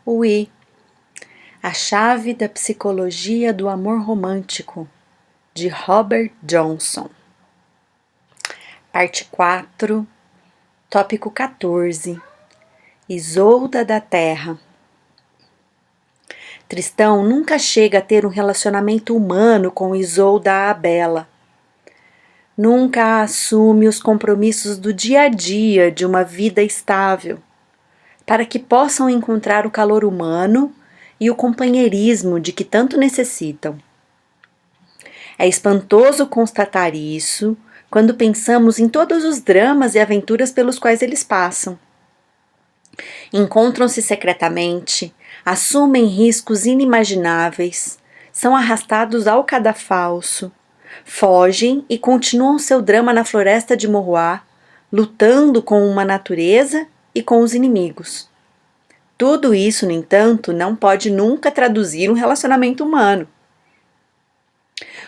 O I, a chave da psicologia do amor romântico, de Robert Johnson. Parte 4, tópico 14, Isolda da Terra. Tristão nunca chega a ter um relacionamento humano com Isolda a Bela. Nunca assume os compromissos do dia a dia de uma vida estável, para que possam encontrar o calor humano e o companheirismo de que tanto necessitam. É espantoso constatar isso quando pensamos em todos os dramas e aventuras pelos quais eles passam. Encontram-se secretamente, assumem riscos inimagináveis, são arrastados ao cadafalso, fogem e continuam seu drama na floresta de Morroá, lutando com uma natureza e com os inimigos. Tudo isso, no entanto, não pode nunca traduzir um relacionamento humano.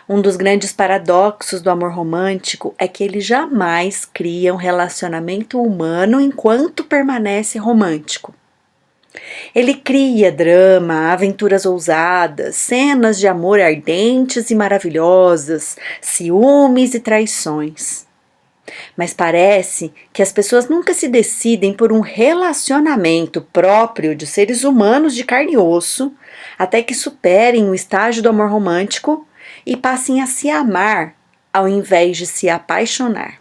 Um dos grandes paradoxos do amor romântico é que ele jamais cria um relacionamento humano enquanto permanece romântico. Ele cria drama, aventuras ousadas, cenas de amor ardentes e maravilhosas, ciúmes e traições. Mas parece que as pessoas nunca se decidem por um relacionamento próprio de seres humanos de carne e osso, até que superem o estágio do amor romântico e passem a se amar ao invés de se apaixonar.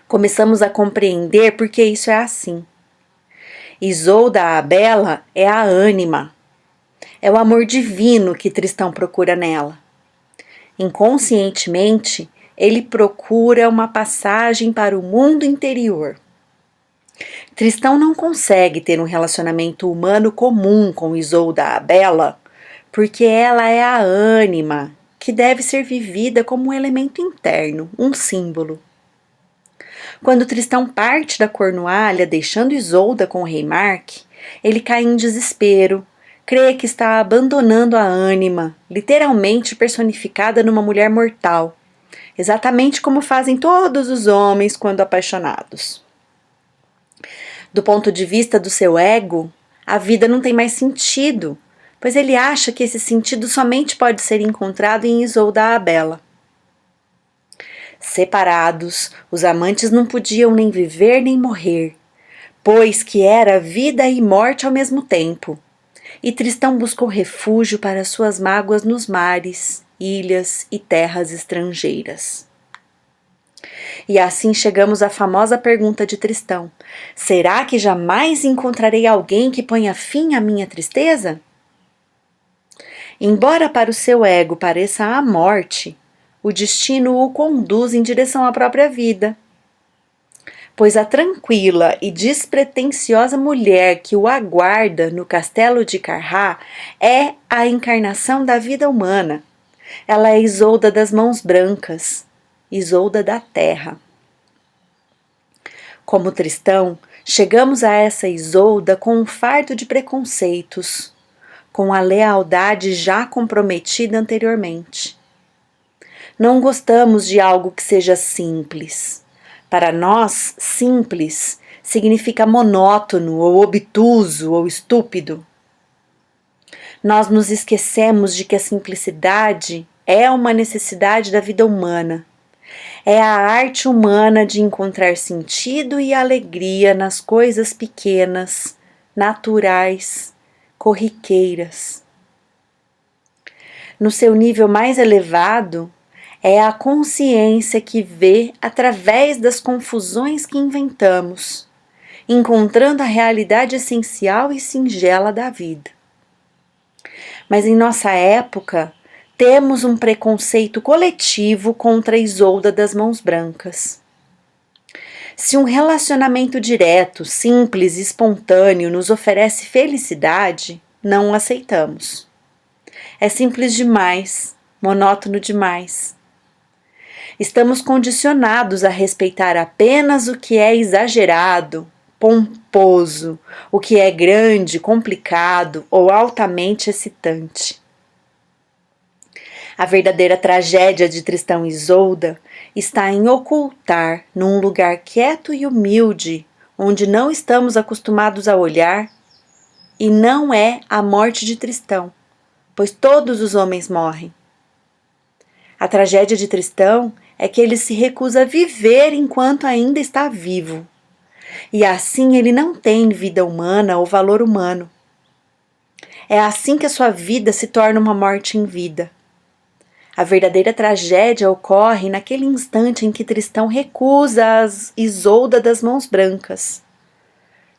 Começamos a compreender por que isso é assim. Isolda a Bela é a ânima, é o amor divino que Tristão procura nela. Inconscientemente, ele procura uma passagem para o mundo interior. Tristão não consegue ter um relacionamento humano comum com Isolda a Bela, porque ela é a ânima, que deve ser vivida como um elemento interno, um símbolo. Quando Tristão parte da Cornualha, deixando Isolda com o rei Mark, ele cai em desespero, crê que está abandonando a ânima, literalmente personificada numa mulher mortal, exatamente como fazem todos os homens quando apaixonados. Do ponto de vista do seu ego, a vida não tem mais sentido, pois ele acha que esse sentido somente pode ser encontrado em Isolda a Bela. Separados, os amantes não podiam nem viver nem morrer, pois que era vida e morte ao mesmo tempo. E Tristão buscou refúgio para suas mágoas nos mares, ilhas e terras estrangeiras. E assim chegamos à famosa pergunta de Tristão: será que jamais encontrarei alguém que ponha fim à minha tristeza? Embora para o seu ego pareça a morte, o destino o conduz em direção à própria vida. Pois a tranquila e despretensiosa mulher que o aguarda no castelo de Carrá é a encarnação da vida humana. Ela é Isolda das mãos brancas, Isolda da terra. Como Tristão, chegamos a essa Isolda com um fardo de preconceitos, com a lealdade já comprometida anteriormente. Não gostamos de algo que seja simples. Para nós, simples significa monótono, ou obtuso, ou estúpido. Nós nos esquecemos de que a simplicidade é uma necessidade da vida humana. É a arte humana de encontrar sentido e alegria nas coisas pequenas, naturais, corriqueiras. No seu nível mais elevado, é a consciência que vê através das confusões que inventamos, encontrando a realidade essencial e singela da vida. Mas em nossa época, temos um preconceito coletivo contra a Isolda das mãos brancas. Se um relacionamento direto, simples e espontâneo nos oferece felicidade, não o aceitamos. É simples demais, monótono demais. Estamos condicionados a respeitar apenas o que é exagerado, pomposo, o que é grande, complicado ou altamente excitante. A verdadeira tragédia de Tristão e Isolda está em ocultar, num lugar quieto e humilde, onde não estamos acostumados a olhar, e não é a morte de Tristão, pois todos os homens morrem. A tragédia de Tristão é que ele se recusa a viver enquanto ainda está vivo, e assim ele não tem vida humana ou valor humano. É assim que a sua vida se torna uma morte em vida. A verdadeira tragédia ocorre naquele instante em que Tristão recusa a Isolda das Mãos Brancas.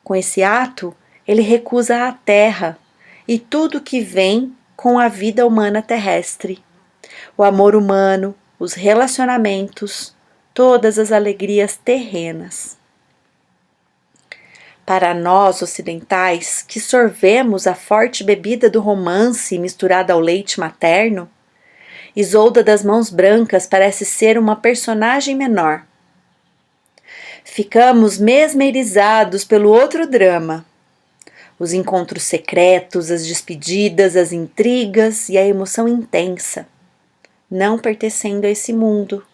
Com esse ato, ele recusa a terra e tudo que vem com a vida humana terrestre. O amor humano, os relacionamentos, todas as alegrias terrenas. Para nós ocidentais, que sorvemos a forte bebida do romance misturada ao leite materno, Isolda das Mãos Brancas parece ser uma personagem menor. Ficamos mesmerizados pelo outro drama. Os encontros secretos, as despedidas, as intrigas e a emoção intensa, não pertencendo a esse mundo,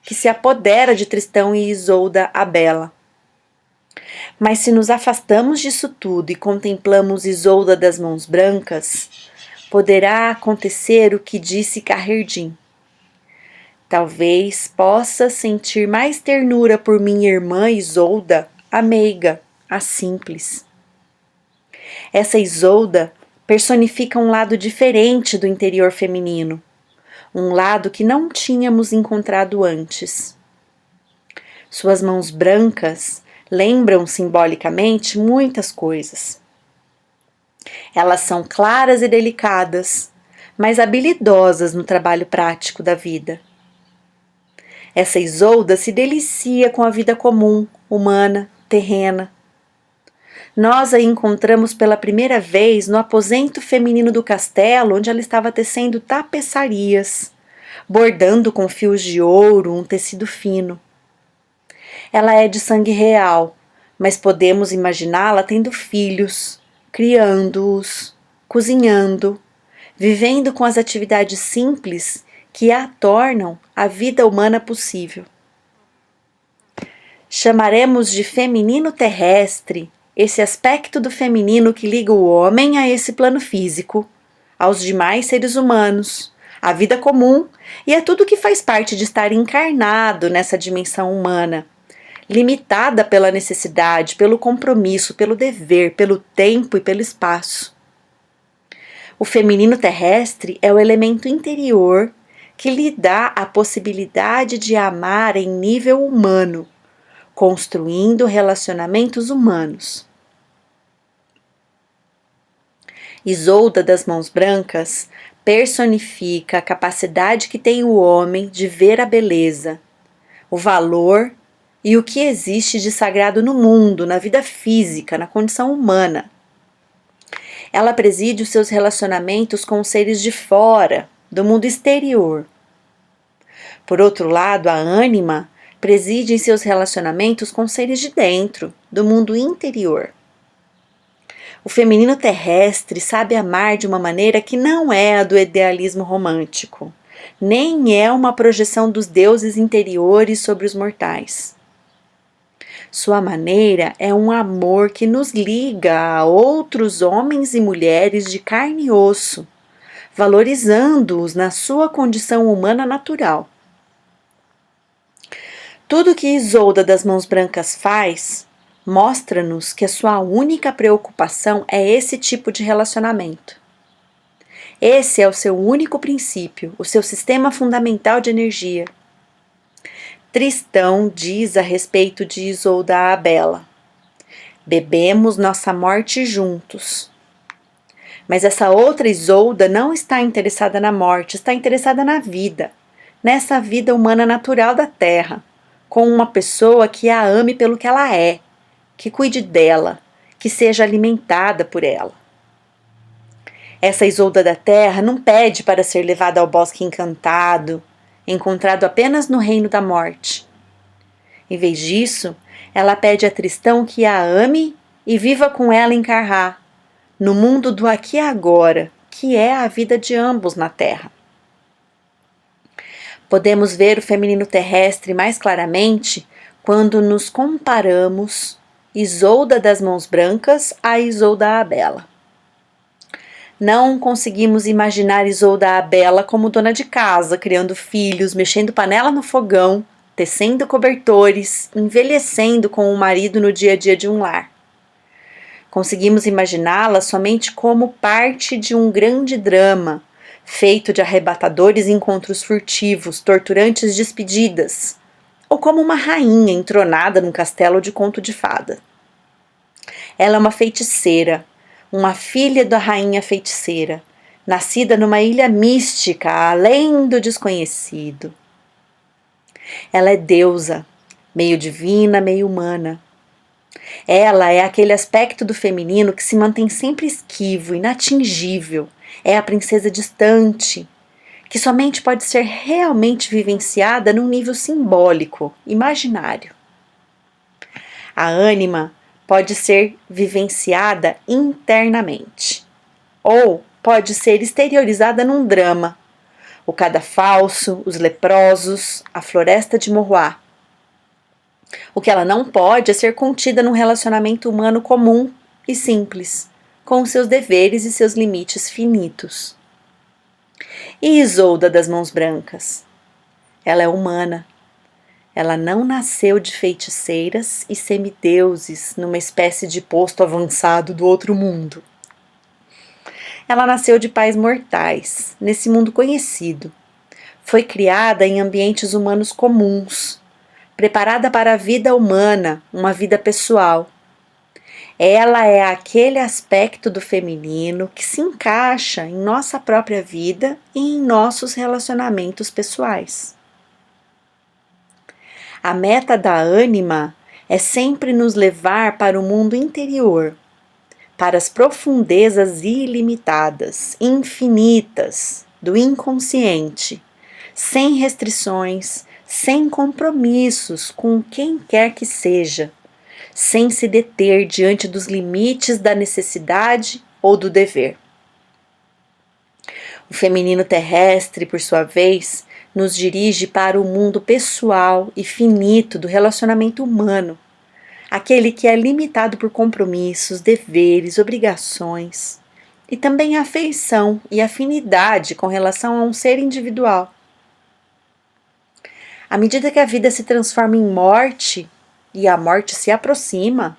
que se apodera de Tristão e Isolda a Bela. Mas se nos afastamos disso tudo e contemplamos Isolda das Mãos Brancas, poderá acontecer o que disse Carrerdin. Talvez possa sentir mais ternura por minha irmã Isolda, a meiga, a simples. Essa Isolda personifica um lado diferente do interior feminino, um lado que não tínhamos encontrado antes. Suas mãos brancas lembram simbolicamente muitas coisas. Elas são claras e delicadas, mas habilidosas no trabalho prático da vida. Essa Isolda se delicia com a vida comum, humana, terrena. Nós a encontramos pela primeira vez no aposento feminino do castelo, onde ela estava tecendo tapeçarias, bordando com fios de ouro um tecido fino. Ela é de sangue real, mas podemos imaginá-la tendo filhos, criando-os, cozinhando, vivendo com as atividades simples que a tornam a vida humana possível. Chamaremos de feminino terrestre esse aspecto do feminino que liga o homem a esse plano físico, aos demais seres humanos, à vida comum e a tudo que faz parte de estar encarnado nessa dimensão humana, limitada pela necessidade, pelo compromisso, pelo dever, pelo tempo e pelo espaço. O feminino terrestre é o elemento interior que lhe dá a possibilidade de amar em nível humano, construindo relacionamentos humanos. Isolda das Mãos Brancas personifica a capacidade que tem o homem de ver a beleza, o valor e o que existe de sagrado no mundo, na vida física, na condição humana. Ela preside os seus relacionamentos com os seres de fora, do mundo exterior. Por outro lado, a ânima preside em seus relacionamentos com seres de dentro, do mundo interior. O feminino terrestre sabe amar de uma maneira que não é a do idealismo romântico, nem é uma projeção dos deuses interiores sobre os mortais. Sua maneira é um amor que nos liga a outros homens e mulheres de carne e osso, valorizando-os na sua condição humana natural. Tudo que Isolda das Mãos Brancas faz mostra-nos que a sua única preocupação é esse tipo de relacionamento. Esse é o seu único princípio, o seu sistema fundamental de energia. Tristão diz a respeito de Isolda a Bela: bebemos nossa morte juntos. Mas essa outra Isolda não está interessada na morte, está interessada na vida, nessa vida humana natural da Terra, com uma pessoa que a ame pelo que ela é, que cuide dela, que seja alimentada por ela. Essa Isolda da Terra não pede para ser levada ao bosque encantado, encontrado apenas no reino da morte. Em vez disso, ela pede a Tristão que a ame e viva com ela em Carrá, no mundo do aqui e agora, que é a vida de ambos na Terra. Podemos ver o feminino terrestre mais claramente quando nos comparamos Isolda das Mãos Brancas a Isolda a Bela. Não conseguimos imaginar Isolda a Bela como dona de casa, criando filhos, mexendo panela no fogão, tecendo cobertores, envelhecendo com o marido no dia a dia de um lar. Conseguimos imaginá-la somente como parte de um grande drama, feito de arrebatadores encontros furtivos, torturantes despedidas, ou como uma rainha entronada num castelo de conto de fada. Ela é uma feiticeira, uma filha da rainha feiticeira, nascida numa ilha mística, além do desconhecido. Ela é deusa, meio divina, meio humana. Ela é aquele aspecto do feminino que se mantém sempre esquivo, inatingível. É a princesa distante, que somente pode ser realmente vivenciada num nível simbólico, imaginário. A ânima pode ser vivenciada internamente, ou pode ser exteriorizada num drama, o cadafalso, os leprosos, a floresta de Morroá. O que ela não pode é ser contida num relacionamento humano comum e simples, com seus deveres e seus limites finitos. E Isolda das Mãos Brancas? Ela é humana. Ela não nasceu de feiticeiras e semideuses numa espécie de posto avançado do outro mundo. Ela nasceu de pais mortais, nesse mundo conhecido. Foi criada em ambientes humanos comuns, preparada para a vida humana, uma vida pessoal. Ela é aquele aspecto do feminino que se encaixa em nossa própria vida e em nossos relacionamentos pessoais. A meta da ânima é sempre nos levar para o mundo interior, para as profundezas ilimitadas, infinitas do inconsciente, sem restrições, sem compromissos com quem quer que seja, sem se deter diante dos limites da necessidade ou do dever. O feminino terrestre, por sua vez, nos dirige para o mundo pessoal e finito do relacionamento humano, aquele que é limitado por compromissos, deveres, obrigações, e também afeição e afinidade com relação a um ser individual. À medida que a vida se transforma em morte e a morte se aproxima,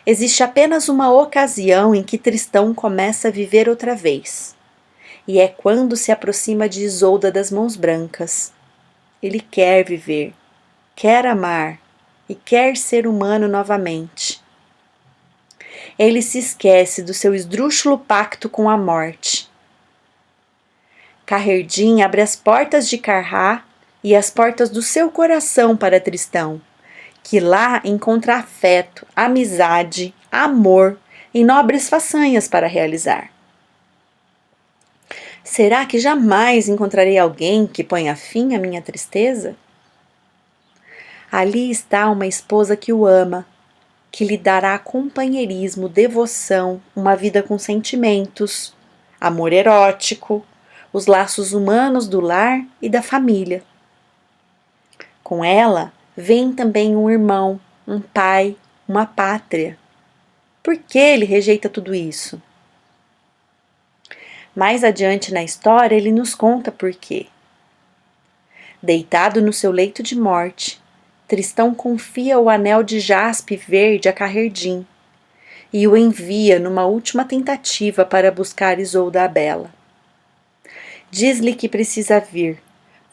existe apenas uma ocasião em que Tristão começa a viver outra vez. E é quando se aproxima de Isolda das Mãos Brancas. Ele quer viver, quer amar e quer ser humano novamente. Ele se esquece do seu esdrúxulo pacto com a morte. Kaherdin abre as portas de Karrá e as portas do seu coração para Tristão, que lá encontra afeto, amizade, amor e nobres façanhas para realizar. Será que jamais encontrarei alguém que ponha fim à minha tristeza? Ali está uma esposa que o ama, que lhe dará companheirismo, devoção, uma vida com sentimentos, amor erótico, os laços humanos do lar e da família. Com ela vem também um irmão, um pai, uma pátria. Por que ele rejeita tudo isso? Mais adiante na história, ele nos conta por quê. Deitado no seu leito de morte, Tristão confia o anel de jaspe verde a Kaherdin e o envia numa última tentativa para buscar Isolda a Bela. Diz-lhe que precisa vir,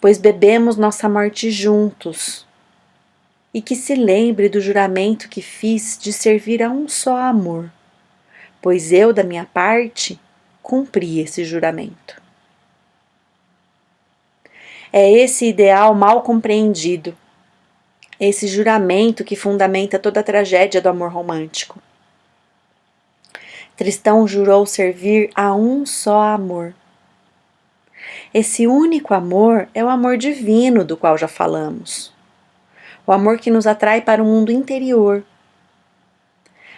pois bebemos nossa morte juntos, e que se lembre do juramento que fiz de servir a um só amor, pois eu, da minha parte, cumpri esse juramento. É esse ideal mal compreendido, esse juramento que fundamenta toda a tragédia do amor romântico. Tristão jurou servir a um só amor. Esse único amor é o amor divino do qual já falamos, o amor que nos atrai para o mundo interior.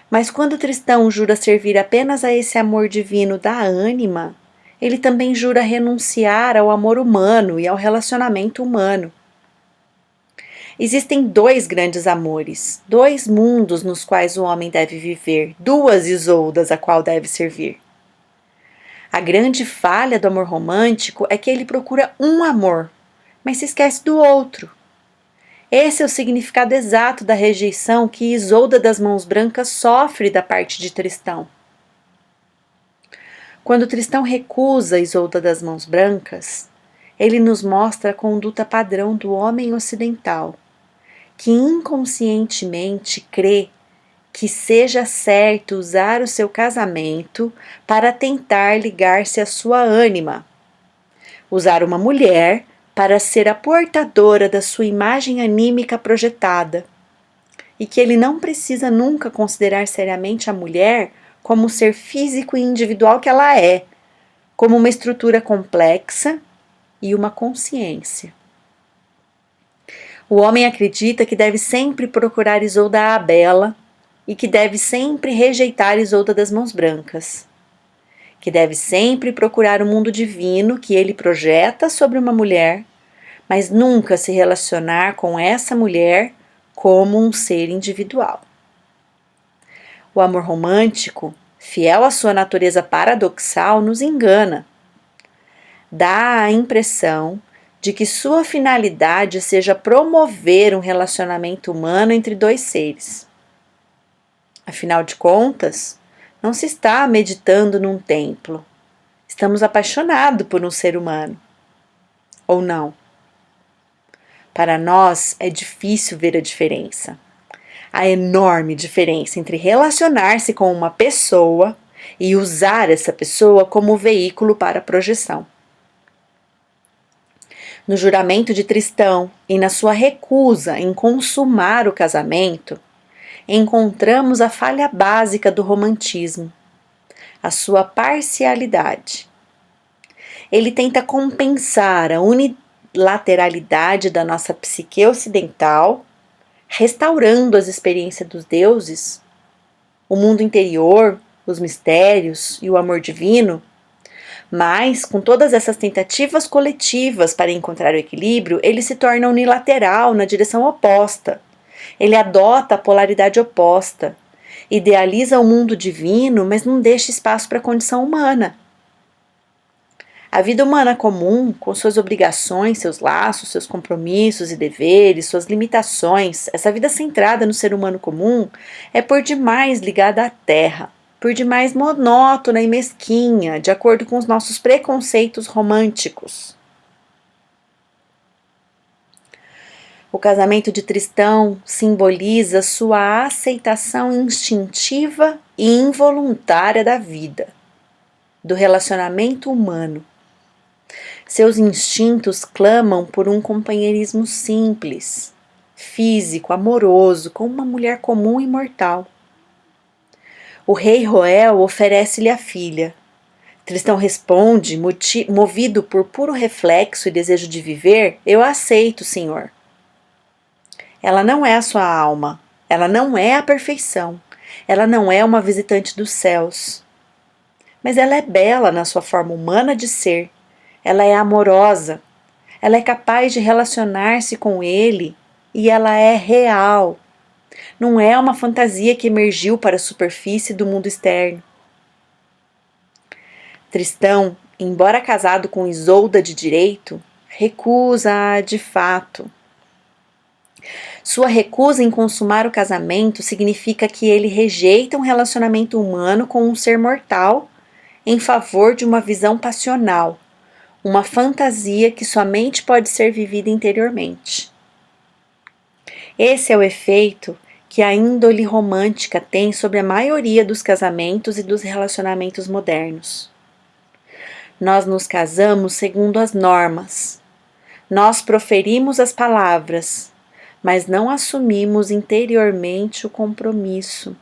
Mas quando Tristão jura servir apenas a esse amor divino da ânima, ele também jura renunciar ao amor humano e ao relacionamento humano. Existem dois grandes amores, dois mundos nos quais o homem deve viver, duas Isoldas a qual deve servir. A grande falha do amor romântico é que ele procura um amor, mas se esquece do outro. Esse é o significado exato da rejeição que Isolda das Mãos Brancas sofre da parte de Tristão. Quando Tristão recusa Isolda das Mãos Brancas, ele nos mostra a conduta padrão do homem ocidental, que inconscientemente crê que seja certo usar o seu casamento para tentar ligar-se à sua ânima, usar uma mulher para ser a portadora da sua imagem anímica projetada, e que ele não precisa nunca considerar seriamente a mulher como o ser físico e individual que ela é, como uma estrutura complexa e uma consciência. O homem acredita que deve sempre procurar Isolda a Bela e que deve sempre rejeitar Isolda das Mãos Brancas, que deve sempre procurar o mundo divino que ele projeta sobre uma mulher, mas nunca se relacionar com essa mulher como um ser individual. O amor romântico, fiel à sua natureza paradoxal, nos engana. Dá a impressão de que sua finalidade seja promover um relacionamento humano entre dois seres. Afinal de contas, não se está meditando num templo. Estamos apaixonados por um ser humano. Ou não? Para nós é difícil ver a diferença. A enorme diferença entre relacionar-se com uma pessoa e usar essa pessoa como veículo para a projeção. No juramento de Tristão e na sua recusa em consumar o casamento, encontramos a falha básica do romantismo, a sua parcialidade. Ele tenta compensar a unilateralidade da nossa psique ocidental, restaurando as experiências dos deuses, o mundo interior, os mistérios e o amor divino, mas com todas essas tentativas coletivas para encontrar o equilíbrio, ele se torna unilateral na direção oposta. Ele adota a polaridade oposta, idealiza o mundo divino, mas não deixa espaço para a condição humana. A vida humana comum, com suas obrigações, seus laços, seus compromissos e deveres, suas limitações, essa vida centrada no ser humano comum, é por demais ligada à terra, por demais monótona e mesquinha, de acordo com os nossos preconceitos românticos. O casamento de Tristão simboliza sua aceitação instintiva e involuntária da vida, do relacionamento humano. Seus instintos clamam por um companheirismo simples, físico, amoroso, com uma mulher comum e mortal. O rei Roel oferece-lhe a filha. Tristão responde, movido por puro reflexo e desejo de viver: eu aceito, senhor. Ela não é a sua alma, ela não é a perfeição, ela não é uma visitante dos céus. Mas ela é bela na sua forma humana de ser, ela é amorosa, ela é capaz de relacionar-se com ele e ela é real. Não é uma fantasia que emergiu para a superfície do mundo externo. Tristão, embora casado com Isolda de direito, recusa-a de fato. Sua recusa em consumar o casamento significa que ele rejeita um relacionamento humano com um ser mortal em favor de uma visão passional, uma fantasia que somente pode ser vivida interiormente. Esse é o efeito que a índole romântica tem sobre a maioria dos casamentos e dos relacionamentos modernos. Nós nos casamos segundo as normas. Nós proferimos as palavras, mas não assumimos interiormente o compromisso.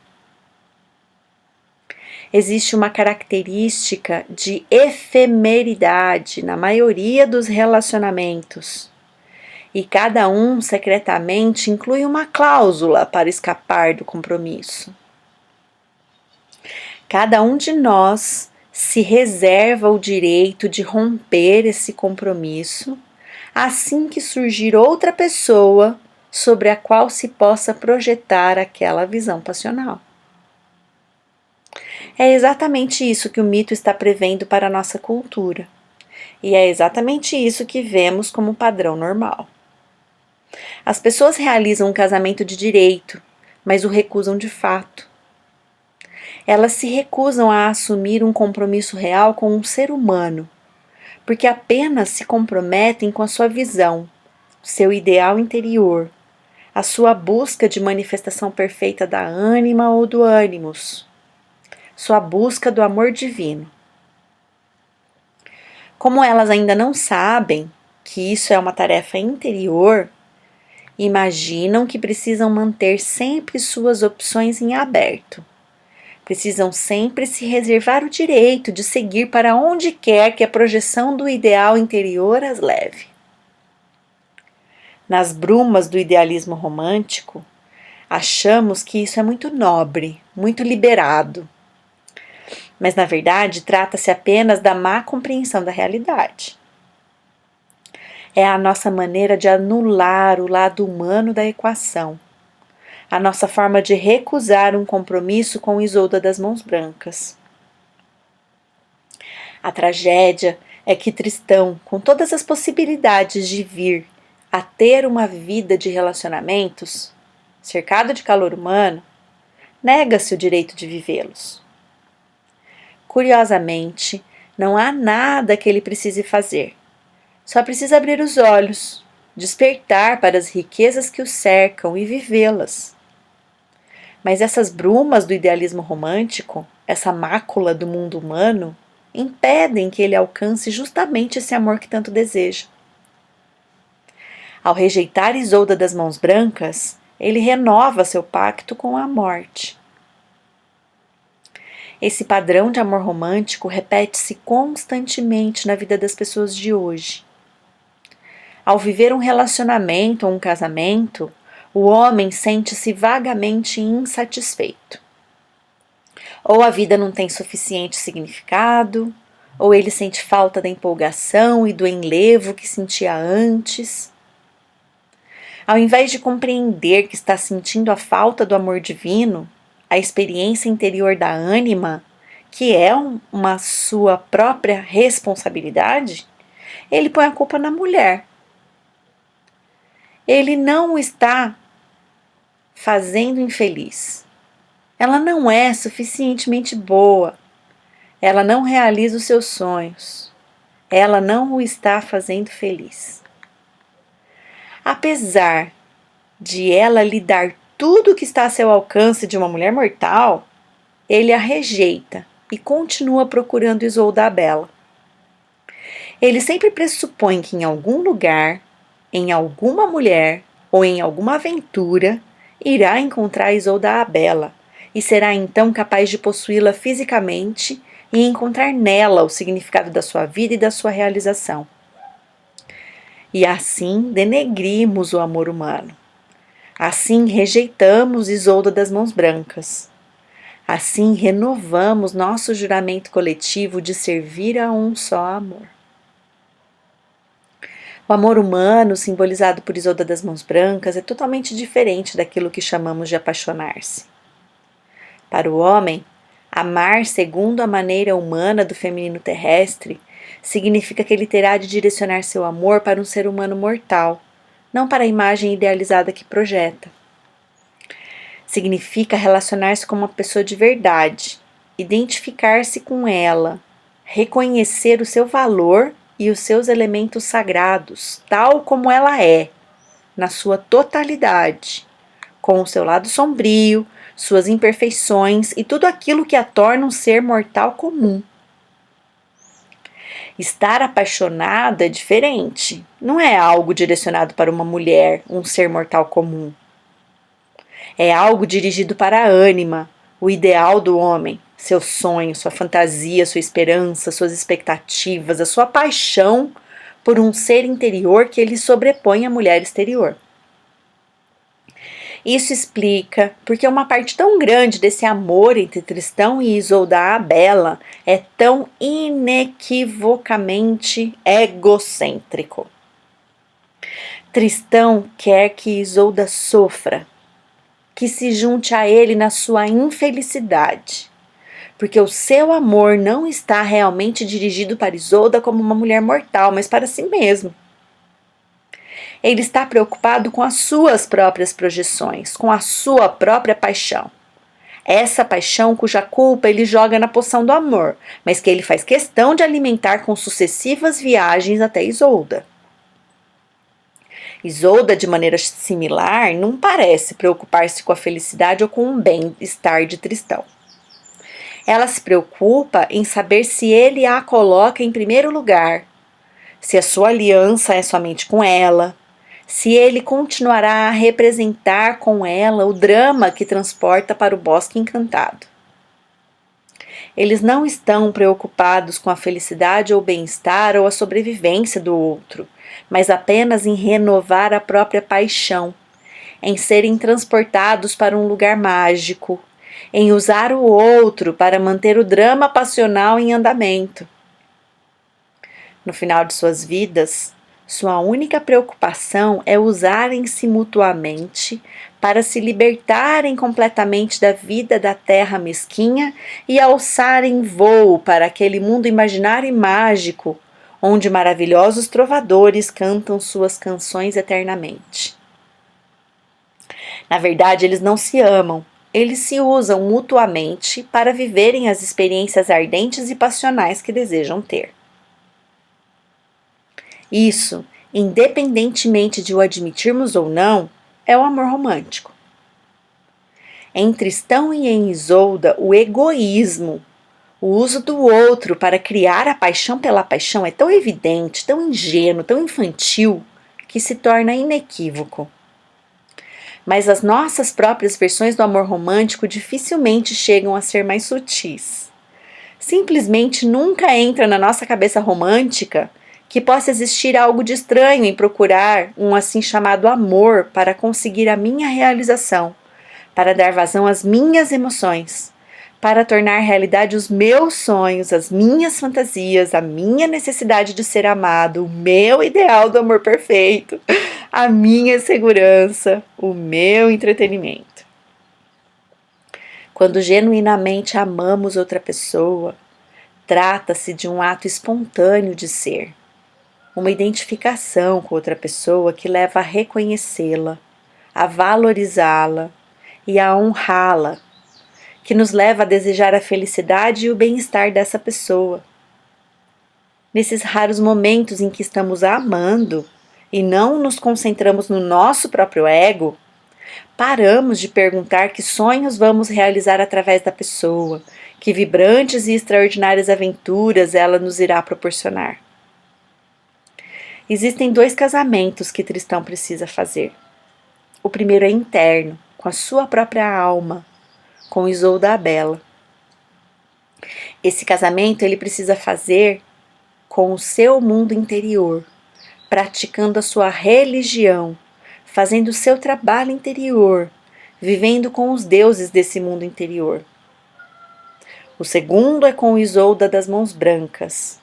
Existe uma característica de efemeridade na maioria dos relacionamentos, e cada um secretamente inclui uma cláusula para escapar do compromisso. Cada um de nós se reserva o direito de romper esse compromisso assim que surgir outra pessoa sobre a qual se possa projetar aquela visão passional. É exatamente isso que o mito está prevendo para a nossa cultura. E é exatamente isso que vemos como padrão normal. As pessoas realizam um casamento de direito, mas o recusam de fato. Elas se recusam a assumir um compromisso real com um ser humano, porque apenas se comprometem com a sua visão, seu ideal interior, a sua busca de manifestação perfeita da ânima ou do ânimos, sua busca do amor divino. Como elas ainda não sabem que isso é uma tarefa interior, imaginam que precisam manter sempre suas opções em aberto. Precisam sempre se reservar o direito de seguir para onde quer que a projeção do ideal interior as leve. Nas brumas do idealismo romântico, achamos que isso é muito nobre, muito liberado. Mas, na verdade, trata-se apenas da má compreensão da realidade. É a nossa maneira de anular o lado humano da equação, a nossa forma de recusar um compromisso com Isolda das Mãos Brancas. A tragédia é que Tristão, com todas as possibilidades de vir a ter uma vida de relacionamentos, cercado de calor humano, nega-se o direito de vivê-los. Curiosamente, não há nada que ele precise fazer. Só precisa abrir os olhos, despertar para as riquezas que o cercam e vivê-las. Mas essas brumas do idealismo romântico, essa mácula do mundo humano, impedem que ele alcance justamente esse amor que tanto deseja. Ao rejeitar Isolda das Mãos Brancas, ele renova seu pacto com a morte. Esse padrão de amor romântico repete-se constantemente na vida das pessoas de hoje. Ao viver um relacionamento ou um casamento, o homem sente-se vagamente insatisfeito. Ou a vida não tem suficiente significado, ou ele sente falta da empolgação e do enlevo que sentia antes. Ao invés de compreender que está sentindo a falta do amor divino, a experiência interior da ânima, que é uma sua própria responsabilidade, ele põe a culpa na mulher. Ele não o está fazendo infeliz. Ela não é suficientemente boa. Ela não realiza os seus sonhos. Ela não o está fazendo feliz. Apesar de ela lhe dar tudo que está a seu alcance de uma mulher mortal, ele a rejeita e continua procurando Isolda a Bela. Ele sempre pressupõe que em algum lugar, em alguma mulher ou em alguma aventura, irá encontrar Isolda a Bela e será então capaz de possuí-la fisicamente e encontrar nela o significado da sua vida e da sua realização. E assim denegrimos o amor humano. Assim rejeitamos Isolda das Mãos Brancas. Assim renovamos nosso juramento coletivo de servir a um só amor. O amor humano, simbolizado por Isolda das Mãos Brancas, é totalmente diferente daquilo que chamamos de apaixonar-se. Para o homem, amar segundo a maneira humana do feminino terrestre significa que ele terá de direcionar seu amor para um ser humano mortal, não para a imagem idealizada que projeta. Significa relacionar-se com uma pessoa de verdade, identificar-se com ela, reconhecer o seu valor e os seus elementos sagrados, tal como ela é, na sua totalidade, com o seu lado sombrio, suas imperfeições e tudo aquilo que a torna um ser mortal comum. Estar apaixonado é diferente, não é algo direcionado para uma mulher, um ser mortal comum. É algo dirigido para a ânima, o ideal do homem, seu sonho, sua fantasia, sua esperança, suas expectativas, a sua paixão por um ser interior que ele sobrepõe à mulher exterior. Isso explica porque uma parte tão grande desse amor entre Tristão e Isolda a Bela é tão inequivocamente egocêntrico. Tristão quer que Isolda sofra, que se junte a ele na sua infelicidade, porque o seu amor não está realmente dirigido para Isolda como uma mulher mortal, mas para si mesmo. Ele está preocupado com as suas próprias projeções, com a sua própria paixão. Essa paixão cuja culpa ele joga na poção do amor, mas que ele faz questão de alimentar com sucessivas viagens até Isolda. Isolda, de maneira similar, não parece preocupar-se com a felicidade ou com o bem-estar de Tristão. Ela se preocupa em saber se ele a coloca em primeiro lugar, se a sua aliança é somente com ela, se ele continuará a representar com ela o drama que transporta para o bosque encantado. Eles não estão preocupados com a felicidade ou bem-estar ou a sobrevivência do outro, mas apenas em renovar a própria paixão, em serem transportados para um lugar mágico, em usar o outro para manter o drama passional em andamento. No final de suas vidas, sua única preocupação é usarem-se mutuamente para se libertarem completamente da vida da terra mesquinha e alçarem voo para aquele mundo imaginário e mágico, onde maravilhosos trovadores cantam suas canções eternamente. Na verdade, eles não se amam, eles se usam mutuamente para viverem as experiências ardentes e passionais que desejam ter. Isso, independentemente de o admitirmos ou não, é o amor romântico. Em Tristão e em Isolda, o egoísmo, o uso do outro para criar a paixão pela paixão é tão evidente, tão ingênuo, tão infantil, que se torna inequívoco. Mas as nossas próprias versões do amor romântico dificilmente chegam a ser mais sutis. Simplesmente nunca entra na nossa cabeça romântica que possa existir algo de estranho em procurar um assim chamado amor para conseguir a minha realização, para dar vazão às minhas emoções, para tornar realidade os meus sonhos, as minhas fantasias, a minha necessidade de ser amado, o meu ideal do amor perfeito, a minha segurança, o meu entretenimento. Quando genuinamente amamos outra pessoa, trata-se de um ato espontâneo de ser, uma identificação com outra pessoa que leva a reconhecê-la, a valorizá-la e a honrá-la, que nos leva a desejar a felicidade e o bem-estar dessa pessoa. Nesses raros momentos em que estamos a amando e não nos concentramos no nosso próprio ego, paramos de perguntar que sonhos vamos realizar através da pessoa, que vibrantes e extraordinárias aventuras ela nos irá proporcionar. Existem 2 casamentos que Tristão precisa fazer. O primeiro é interno, com a sua própria alma, com Isolda a Bela. Esse casamento ele precisa fazer com o seu mundo interior, praticando a sua religião, fazendo o seu trabalho interior, vivendo com os deuses desse mundo interior. O segundo é com Isolda das Mãos Brancas.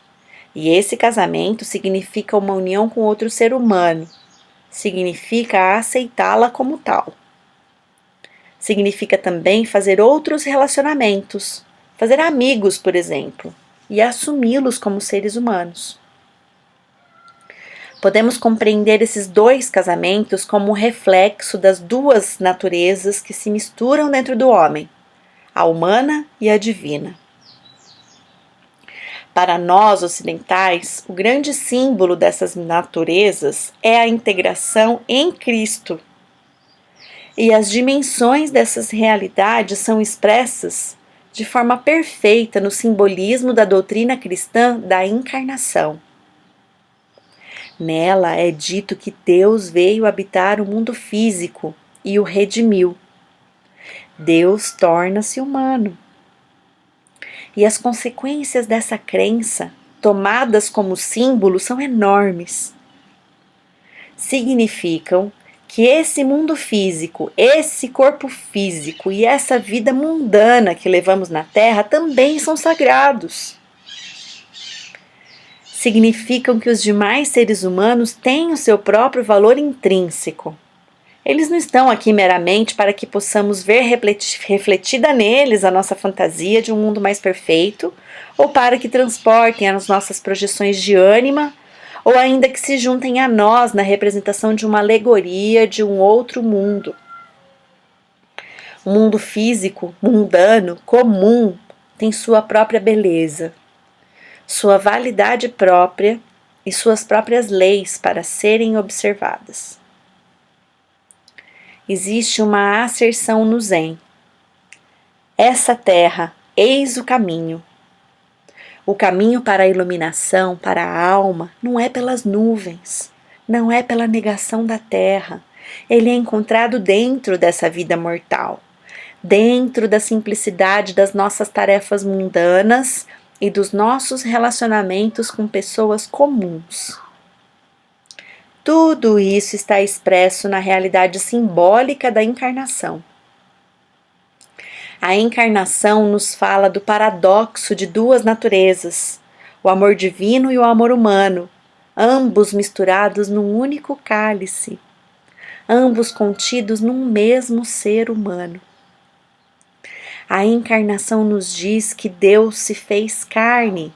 E esse casamento significa uma união com outro ser humano, significa aceitá-la como tal. Significa também fazer outros relacionamentos, fazer amigos, por exemplo, e assumi-los como seres humanos. Podemos compreender esses 2 casamentos como um reflexo das 2 naturezas que se misturam dentro do homem, a humana e a divina. Para nós ocidentais, o grande símbolo dessas naturezas é a integração em Cristo. E as dimensões dessas realidades são expressas de forma perfeita no simbolismo da doutrina cristã da encarnação. Nela é dito que Deus veio habitar o mundo físico e o redimiu. Deus torna-se humano. E as consequências dessa crença, tomadas como símbolo, são enormes. Significam que esse mundo físico, esse corpo físico e essa vida mundana que levamos na Terra também são sagrados. Significam que os demais seres humanos têm o seu próprio valor intrínseco, Eles não estão aqui meramente para que possamos ver refletida neles a nossa fantasia de um mundo mais perfeito, ou para que transportem as nossas projeções de ânima, ou ainda que se juntem a nós na representação de uma alegoria de um outro mundo. O mundo físico, mundano, comum, tem sua própria beleza, sua validade própria e suas próprias leis para serem observadas. Existe uma asserção no Zen. Essa terra, eis o caminho. O caminho para a iluminação, para a alma, não é pelas nuvens, não é pela negação da terra. Ele é encontrado dentro dessa vida mortal, dentro da simplicidade das nossas tarefas mundanas e dos nossos relacionamentos com pessoas comuns. Tudo isso está expresso na realidade simbólica da encarnação. A encarnação nos fala do paradoxo de duas naturezas, o amor divino e o amor humano, ambos misturados num único cálice, ambos contidos num mesmo ser humano. A encarnação nos diz que Deus se fez carne,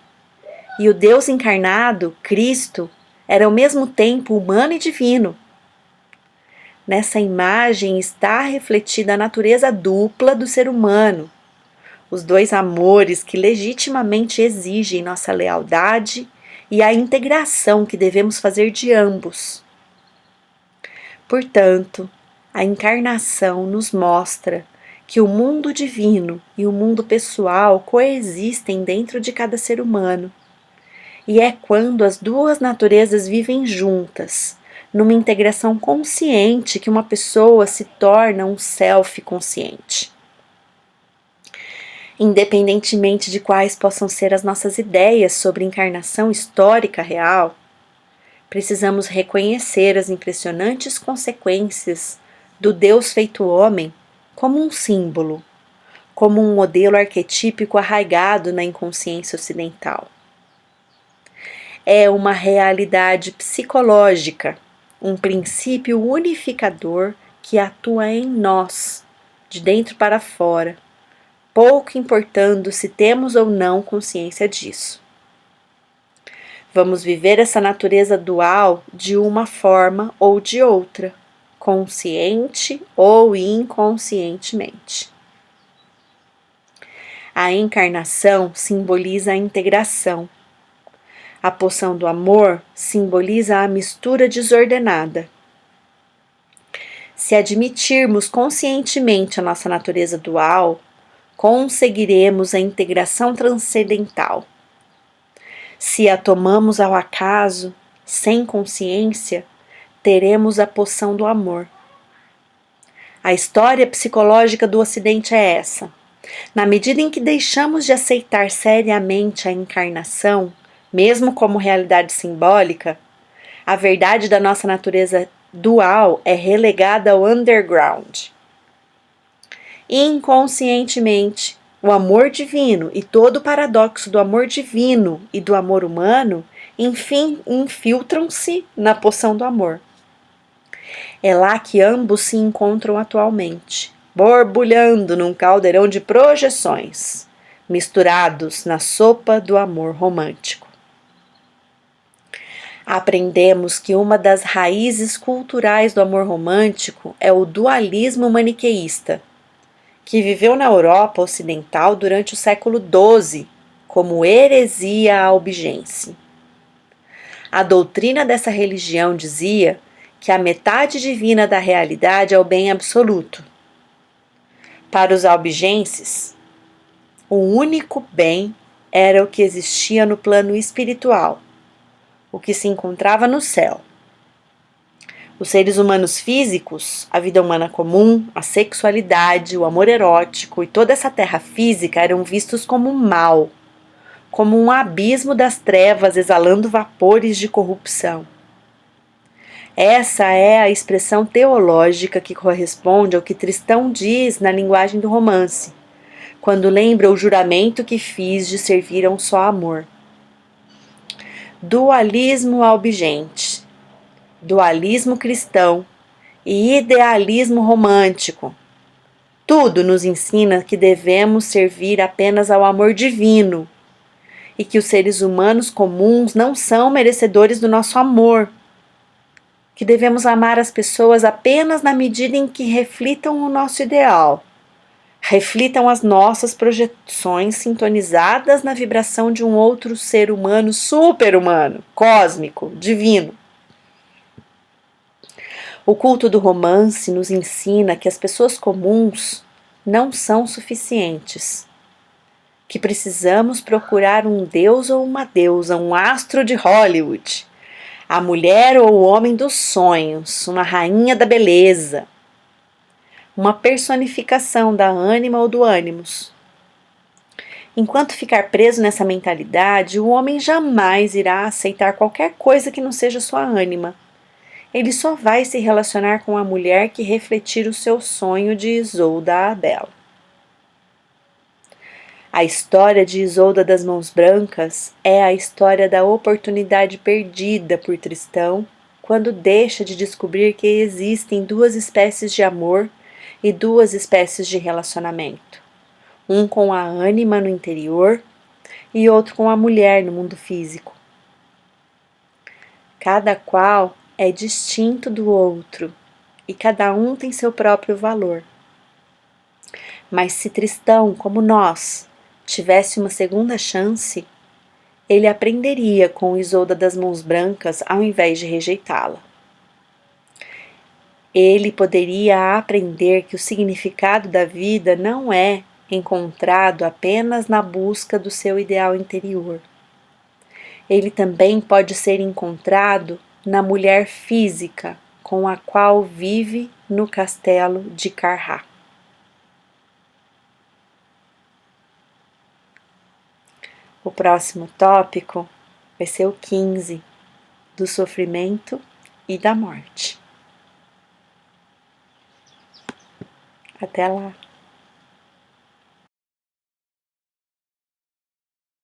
e o Deus encarnado, Cristo, era ao mesmo tempo humano e divino. Nessa imagem está refletida a natureza dupla do ser humano, os dois amores que legitimamente exigem nossa lealdade e a integração que devemos fazer de ambos. Portanto, a encarnação nos mostra que o mundo divino e o mundo pessoal coexistem dentro de cada ser humano. E é quando as duas naturezas vivem juntas, numa integração consciente, que uma pessoa se torna um self consciente. Independentemente de quais possam ser as nossas ideias sobre encarnação histórica real, precisamos reconhecer as impressionantes consequências do Deus feito homem como um símbolo, como um modelo arquetípico arraigado na inconsciência ocidental. É uma realidade psicológica, um princípio unificador que atua em nós, de dentro para fora, pouco importando se temos ou não consciência disso. Vamos viver essa natureza dual de uma forma ou de outra, consciente ou inconscientemente. A encarnação simboliza a integração. A poção do amor simboliza a mistura desordenada. Se admitirmos conscientemente a nossa natureza dual, conseguiremos a integração transcendental. Se a tomamos ao acaso, sem consciência, teremos a poção do amor. A história psicológica do Ocidente é essa. Na medida em que deixamos de aceitar seriamente a encarnação, mesmo como realidade simbólica, a verdade da nossa natureza dual é relegada ao underground. Inconscientemente, o amor divino e todo o paradoxo do amor divino e do amor humano, enfim, infiltram-se na poção do amor. É lá que ambos se encontram atualmente, borbulhando num caldeirão de projeções, misturados na sopa do amor romântico. Aprendemos que uma das raízes culturais do amor romântico é o dualismo maniqueísta, que viveu na Europa Ocidental durante o século XII como heresia albigense. A doutrina dessa religião dizia que a metade divina da realidade é o bem absoluto. Para os albigenses, o único bem era o que existia no plano espiritual, o que se encontrava no céu. Os seres humanos físicos, a vida humana comum, a sexualidade, o amor erótico e toda essa terra física eram vistos como mal, como um abismo das trevas exalando vapores de corrupção. Essa é a expressão teológica que corresponde ao que Tristão diz na linguagem do romance, quando lembra o juramento que fiz de servir a um só amor. Dualismo albigente, dualismo cristão e idealismo romântico. Tudo nos ensina que devemos servir apenas ao amor divino e que os seres humanos comuns não são merecedores do nosso amor, que devemos amar as pessoas apenas na medida em que reflitam o nosso ideal, reflitam as nossas projeções sintonizadas na vibração de um outro ser humano super-humano, cósmico, divino. O culto do romance nos ensina que as pessoas comuns não são suficientes, que precisamos procurar um deus ou uma deusa, um astro de Hollywood, a mulher ou o homem dos sonhos, uma rainha da beleza, uma personificação da ânima ou do ânimos. Enquanto ficar preso nessa mentalidade, o homem jamais irá aceitar qualquer coisa que não seja sua ânima. Ele só vai se relacionar com a mulher que refletir o seu sonho de Isolda a Bela. A história de Isolda das Mãos Brancas é a história da oportunidade perdida por Tristão quando deixa de descobrir que existem duas espécies de amor e duas espécies de relacionamento. Um com a ânima no interior e outro com a mulher no mundo físico. Cada qual é distinto do outro e cada um tem seu próprio valor. Mas se Tristão, como nós, tivesse uma segunda chance, ele aprenderia com Isolda das Mãos Brancas ao invés de rejeitá-la. Ele poderia aprender que o significado da vida não é encontrado apenas na busca do seu ideal interior. Ele também pode ser encontrado na mulher física com a qual vive no castelo de Carrá. O próximo tópico vai ser o 15, do sofrimento e da morte. Até lá!